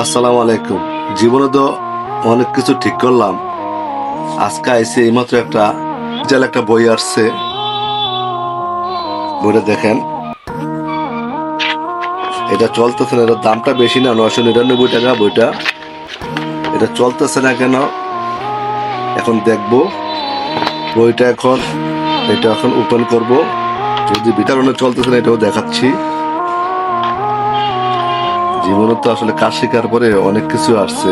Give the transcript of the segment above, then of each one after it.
আসসালামু আলাইকুম। জীবনে তো অনেক কিছু ঠিক করলাম, আজকে আইসি এইমাত্র একটা বই আসছে। বইটা দেখেন, এটা চলতেছে না, এটার দামটা বেশি না, 999 টাকা বইটা। এটা চলতেছে না কেন এখন দেখবো। বইটা এখন ওপেন করব। যদি বিতরণে চলতেছে না এটাও দেখাচ্ছি। জীবনে তো আসলে কাজ শেখার পরে অনেক কিছু আসছে।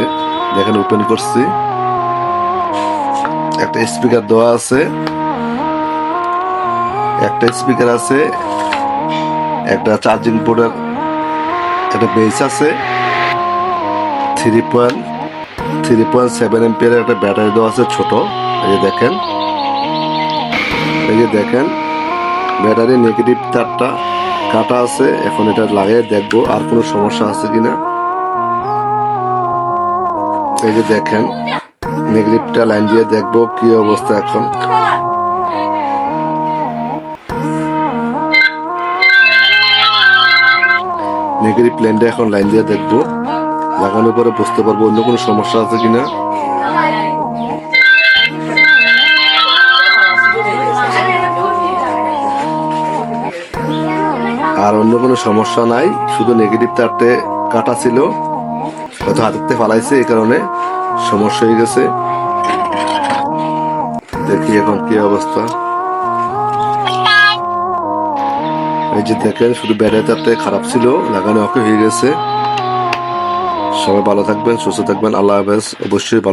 দেখেন, ওপেন করছি, একটা স্পিকার দেওয়া আছে, একটা চার্জিং বোর্ডের একটা বেস আছে, 3.7 এম্পিয়ারের একটা ব্যাটারি দেওয়া আছে ছোট। এই যে দেখেন ব্যাটারি নেগেটিভ তারটা কাটা আছে। এখন এটা লাগিয়ে দেখবো আর কোনো সমস্যা আছে কিনা। এই যে দেখেন, নেগেটিভটা লাইন দিয়ে দেখবো কি অবস্থা। এখন নেগেটিভ লাইনটা এখন লাইন দিয়ে দেখবো, লাগানোর পরে বুঝতে পারবো অন্য কোনো সমস্যা আছে কিনা। আর অন্য কোনো সমস্যা নাই, শুধু নেগেটিভ তারটে কাটা ছিল, হয়তো হাতেতে ফালাইছে, এই কারণে সমস্যা হয়ে গেছে। দেখি এখন কি অবস্থা। এই যে দেখেন, শুধু ব্যাটারি তারটা খারাপ ছিল, লাগানো ওকে হয়ে গেছে। সবাই ভালো থাকবেন, সুস্থ থাকবেন, আল্লাহ হাফেজ। অবশ্যই ভালো